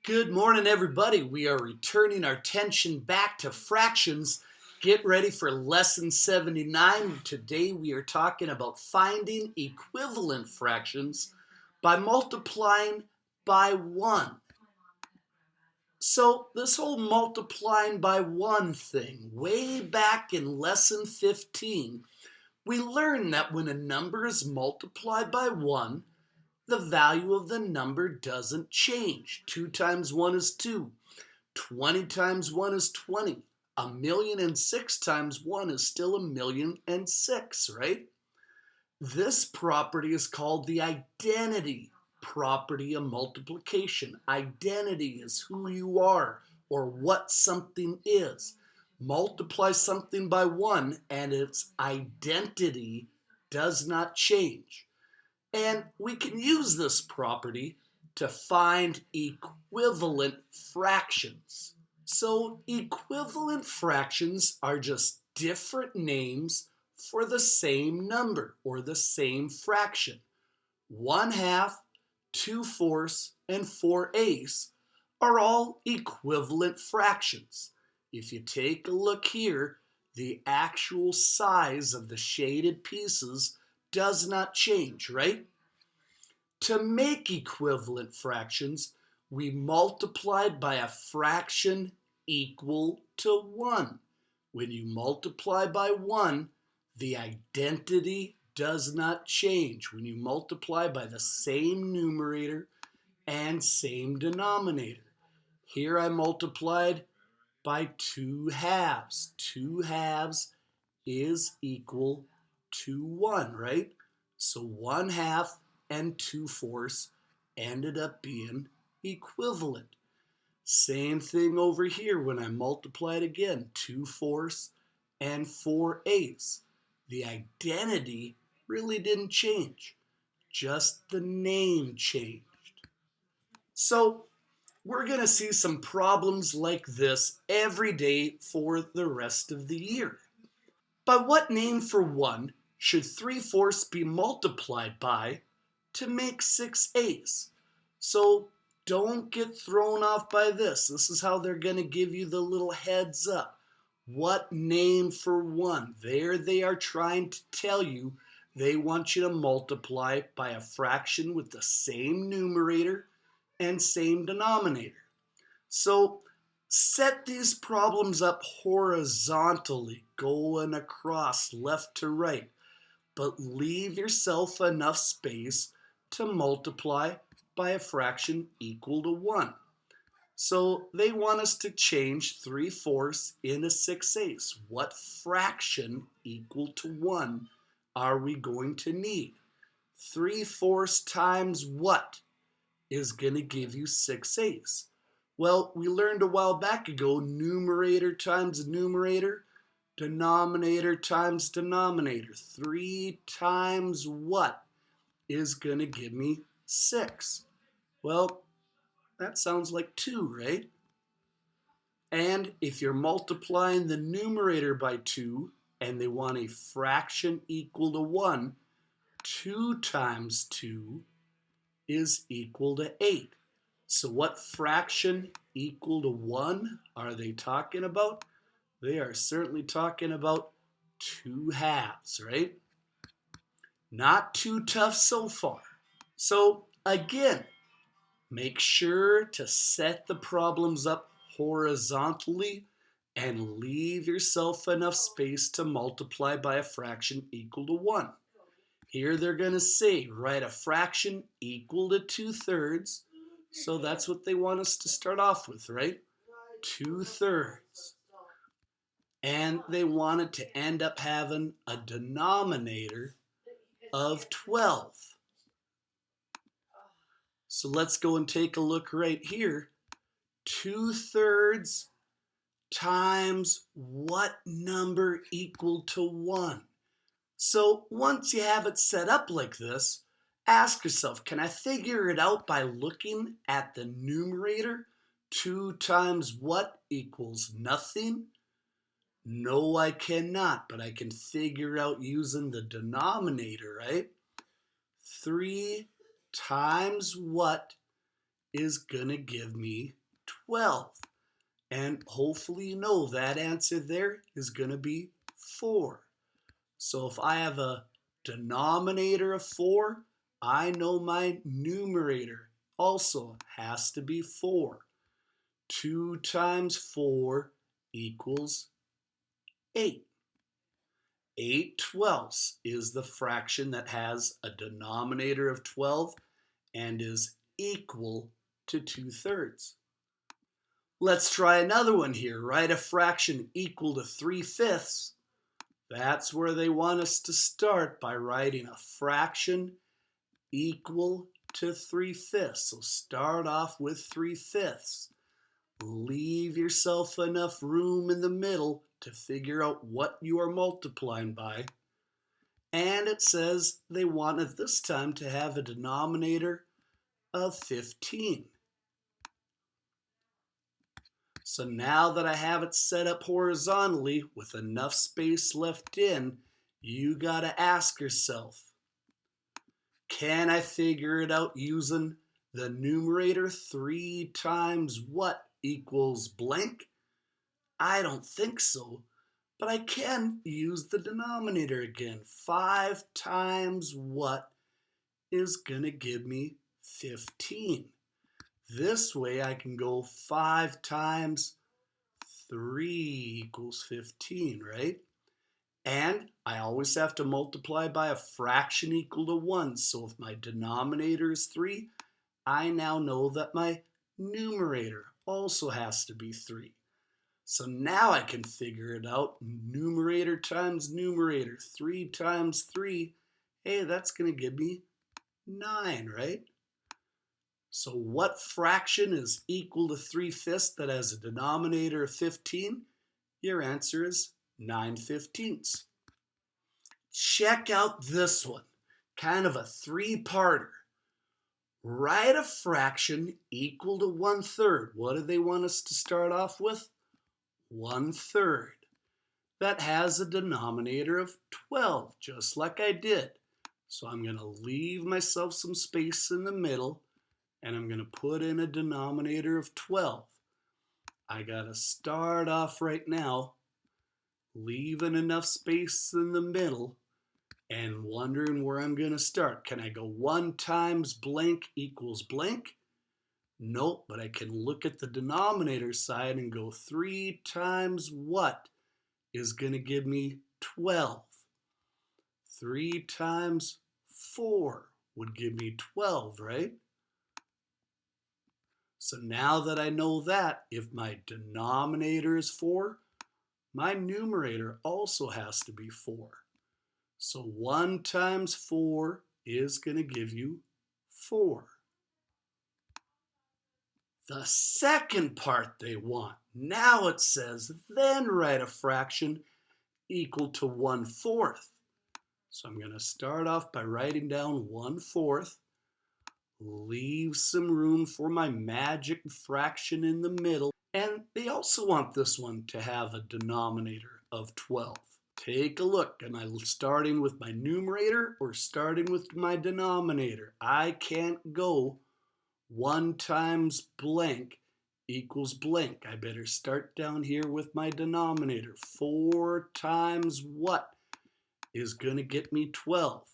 Good morning, everybody. We are returning our attention back to fractions. Get ready for lesson 79. Today we are talking about finding equivalent fractions by multiplying by 1. So this whole multiplying by 1 thing, way back in lesson 15, we learned that when a number is multiplied by 1, the value of the number doesn't change. 2 times 1 is 2. 20 times 1 is 20. 1,000,006 times 1 is still 1,000,006, right? This property is called the identity property of multiplication. Identity is who you are or what something is. Multiply something by 1 and its identity does not change. And we can use this property to find equivalent fractions. So equivalent fractions are just different names for the same number or the same fraction. 1/2, 2/4, and 4/8 are all equivalent fractions. If you take a look here, the actual size of the shaded pieces does not change, right? To make equivalent fractions, we multiplied by a fraction equal to 1. When you multiply by 1, the identity does not change. When you multiply by the same numerator and same denominator. Here I multiplied by 2 halves. 2 halves is equal to 1, right? So 1/2 and 2/4 ended up being equivalent. Same thing over here when I multiplied again, 2/4 and 4/8. The identity really didn't change, just the name changed. So we're going to see some problems like this every day for the rest of the year. By what name for 1 should 3/4 be multiplied by to make 6/8? So don't get thrown off by this. This is how they're going to give you the little heads up. What name for 1? There they are trying to tell you they want you to multiply by a fraction with the same numerator and same denominator. So set these problems up horizontally, going across left to right, but leave yourself enough space to multiply by a fraction equal to 1. So they want us to change 3/4 into 6/8. What fraction equal to 1 are we going to need? 3/4 times what is going to give you 6/8? Well, we learned a while back ago, numerator times numerator, denominator times denominator. 3 times what is going to give me 6? Well, that sounds like 2, right? And if you're multiplying the numerator by 2 and they want a fraction equal to 1, 2 times 2 is equal to 8. So what fraction equal to 1 are they talking about? They are certainly talking about 2 halves, right? Not too tough so far. So again, make sure to set the problems up horizontally and leave yourself enough space to multiply by a fraction equal to 1. Here they're going to say, write a fraction equal to 2/3. So that's what they want us to start off with, right? 2/3. And they wanted to end up having a denominator of 12. So let's go and take a look right here. 2/3 times what number equal to 1? So once you have it set up like this, ask yourself, can I figure it out by looking at the numerator? 2 times what equals nothing? No, I cannot, but I can figure out using the denominator, right? 3 times what is going to give me 12. And hopefully you know that answer there is going to be 4. So if I have a denominator of 4, I know my numerator also has to be 4. 2 times 4 equals 8. 8/12 is the fraction that has a denominator of 12 and is equal to 2/3. Let's try another one here. Write a fraction equal to 3/5. That's where they want us to start, by writing a fraction equal to 3/5. So start off with 3/5. Leave yourself enough room in the middle to figure out what you are multiplying by. And it says they wanted this time to have a denominator of 15. So now that I have it set up horizontally with enough space left in, you got to ask yourself, can I figure it out using the numerator? 3 times what equals blank? I don't think so, but I can use the denominator again. 5 times what is going to give me 15. This way I can go 5 times 3 equals 15, right? And I always have to multiply by a fraction equal to 1. So if my denominator is 3, I now know that my numerator also has to be 3. So now I can figure it out. Numerator times numerator. 3 times 3. Hey, that's going to give me 9, right? So what fraction is equal to 3/5 that has a denominator of 15? Your answer is 9/15. Check out this one. Kind of a 3-parter. Write a fraction equal to 1/3. What do they want us to start off with? 1/3. That has a denominator of 12, just like I did. So I'm going to leave myself some space in the middle, and I'm going to put in a denominator of 12. I got to start off right now, leaving enough space in the middle, and wondering where I'm going to start. Can I go 1 times blank equals blank? Nope, but I can look at the denominator side and go 3 times what is going to give me 12. 3 times 4 would give me 12, right? So now that I know that, if my denominator is 4, my numerator also has to be 4. So 1 times 4 is going to give you 4. The second part they want. Now it says, then write a fraction equal to 1/4. So I'm going to start off by writing down 1/4. Leave some room for my magic fraction in the middle. And they also want this one to have a denominator of 12. Take a look. Am I starting with my numerator or starting with my denominator? I can't go 1 times blank equals blank. I better start down here with my denominator. 4 times what is going to get me 12?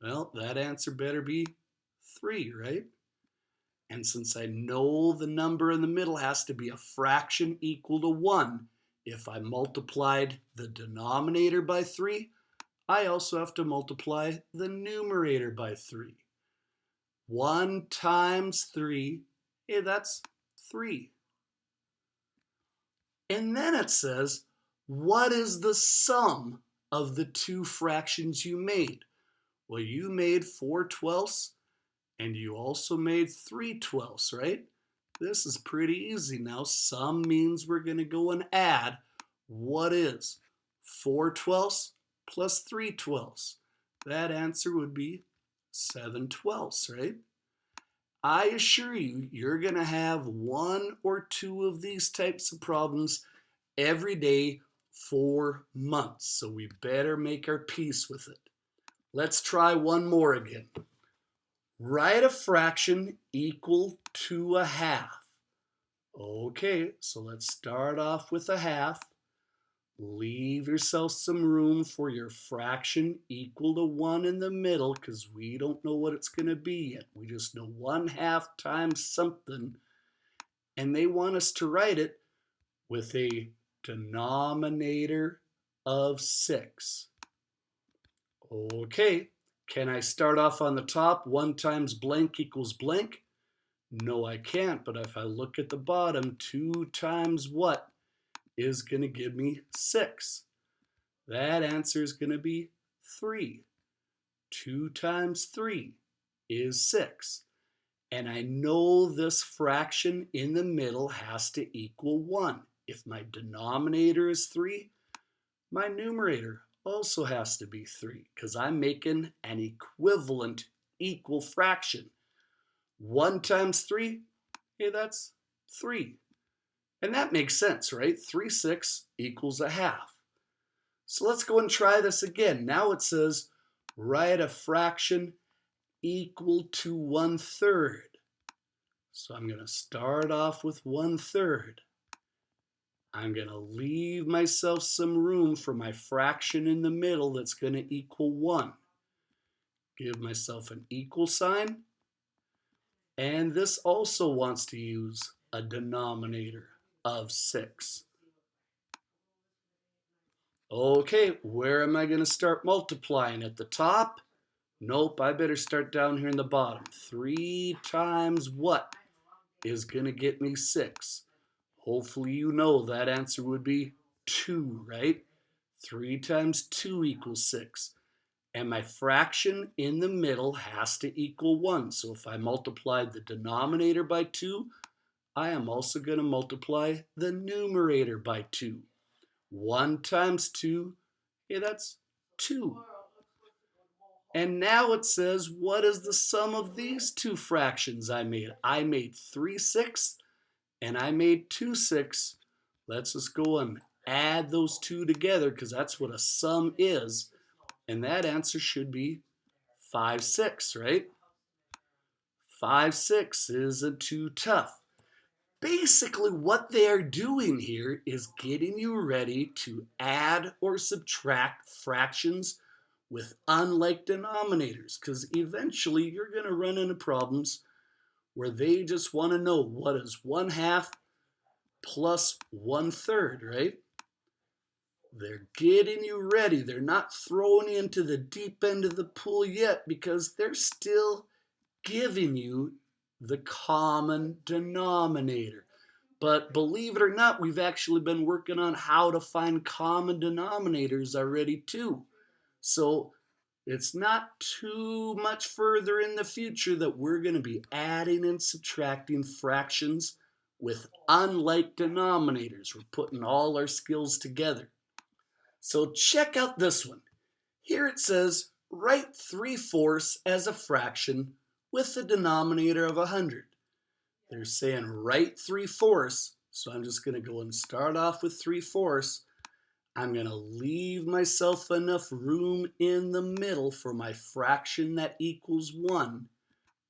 Well, that answer better be 3, right? And since I know the number in the middle has to be a fraction equal to 1, if I multiplied the denominator by 3, I also have to multiply the numerator by 3. 1 times 3, hey, that's 3. And then it says, what is the sum of the 2 fractions you made? Well, you made 4/12 and you also made 3/12, right? This is pretty easy now. Sum means we're going to go and add. What is 4/12 plus 3/12? That answer would be 7/12, right? I assure you, you're going to have 1 or 2 of these types of problems every day for months. So we better make our peace with it. Let's try one more again. Write a fraction equal to a half. Okay, so let's start off with a half. Leave yourself some room for your fraction equal to 1 in the middle because we don't know what it's going to be yet. We just know 1/2 times something, and they want us to write it with a denominator of 6. Okay, can I start off on the top? 1 times blank equals blank? No, I can't, but if I look at the bottom, 2 times what is going to give me 6? That answer is going to be 3. 2 times 3 is 6. And I know this fraction in the middle has to equal 1. If my denominator is 3, my numerator also has to be 3 because I'm making an equivalent equal fraction. 1 times 3, hey, that's 3. And that makes sense, right? 3/6 equals a half. So let's go and try this again. Now it says, write a fraction equal to 1/3. So I'm going to start off with 1/3. I'm going to leave myself some room for my fraction in the middle that's going to equal 1. Give myself an equal sign. And this also wants to use a denominator of 6. Okay, where am I going to start multiplying? At the top? Nope, I better start down here in the bottom. 3 times what is going to get me 6? Hopefully you know that answer would be 2, right? 3 times 2 equals 6. And my fraction in the middle has to equal 1. So if I multiply the denominator by 2, I am also going to multiply the numerator by 2. 1 times 2, yeah, that's 2. And now it says, what is the sum of these two fractions I made? I made 3/6 and I made 2/6. Let's just go and add those two together because that's what a sum is. And that answer should be 5/6, right? 5/6 isn't too tough. Basically, what they are doing here is getting you ready to add or subtract fractions with unlike denominators, because eventually you're going to run into problems where they just want to know what is 1/2 plus 1/3, right? They're getting you ready. They're not throwing you into the deep end of the pool yet because they're still giving you the common denominator. But believe it or not, we've actually been working on how to find common denominators already too. So it's not too much further in the future that we're going to be adding and subtracting fractions with unlike denominators. We're putting all our skills together. So check out this one. Here it says, write 3/4 as a fraction with the denominator of 100. They're saying write 3/4, so I'm just going to go and start off with 3/4. I'm going to leave myself enough room in the middle for my fraction that equals 1,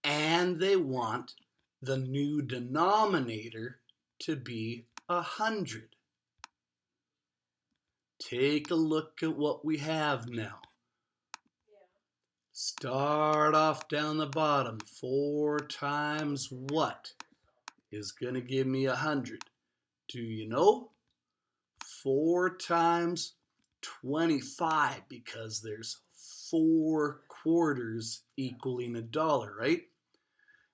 and they want the new denominator to be 100. Take a look at what we have now. Start off down the bottom. 4 times what is going to give me 100? Do you know? 4 times 25, because there's 4 quarters equaling $1, right?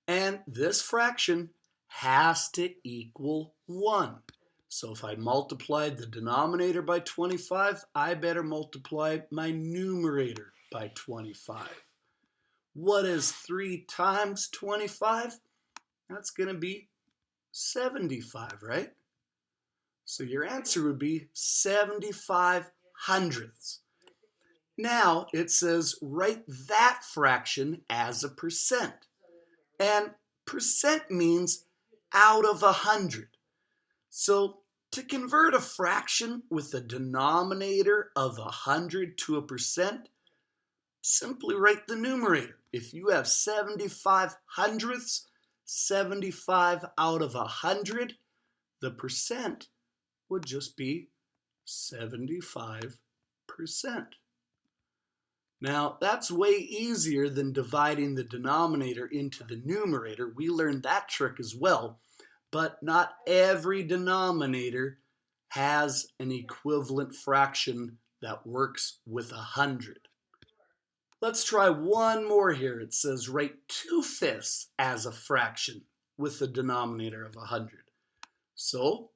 And this fraction has to equal 1. So if I multiplied the denominator by 25, I better multiply my numerator by 25. What is 3 times 25? That's going to be 75, right? So your answer would be 75 hundredths. Now it says write that fraction as a percent. And percent means out of 100. So to convert a fraction with a denominator of 100 to a percent, simply write the numerator. If you have 75 hundredths, 75 out of 100, the percent would just be 75%. Now, that's way easier than dividing the denominator into the numerator. We learned that trick as well, but not every denominator has an equivalent fraction that works with 100. Let's try one more here. It says write 2/5 as a fraction with the denominator of 100. So,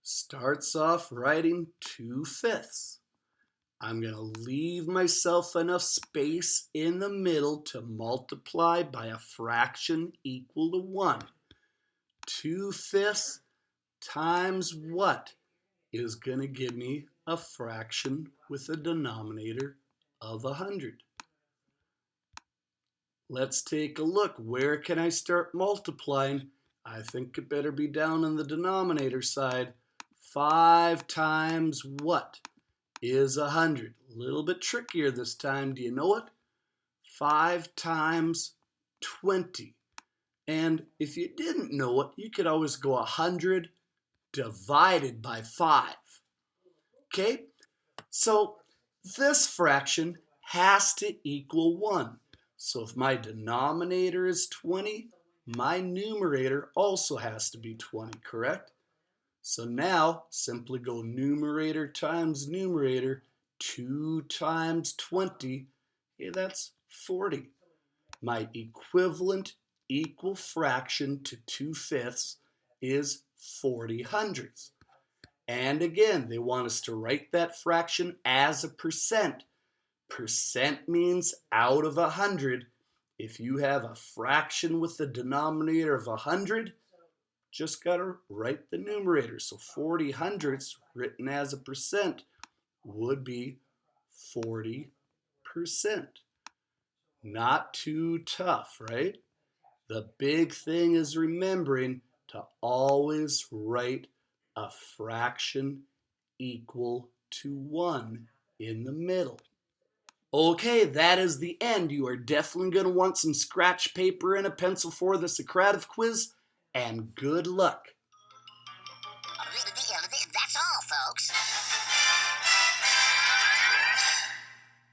starts off writing 2/5. I'm going to leave myself enough space in the middle to multiply by a fraction equal to 1. 2/5 times what is going to give me a fraction with a denominator of 100. Let's take a look. Where can I start multiplying? I think it better be down on the denominator side. 5 times what is 100? A little bit trickier this time. Do you know it? 5 times 20. And if you didn't know it, you could always go 100 divided by 5. Okay? So this fraction has to equal 1. So if my denominator is 20, my numerator also has to be 20, correct? So now, simply go numerator times numerator, 2 times 20, okay, that's 40. My equivalent equal fraction to 2/5 is 40/100. And again, they want us to write that fraction as a percent. Percent means out of 100. If you have a fraction with the denominator of 100, just got to write the numerator. So 40/100 written as a percent would be 40%. Not too tough, right? The big thing is remembering to always write a fraction equal to 1 in the middle. Okay, that is the end. You are definitely going to want some scratch paper and a pencil for the Socrative quiz, and good luck.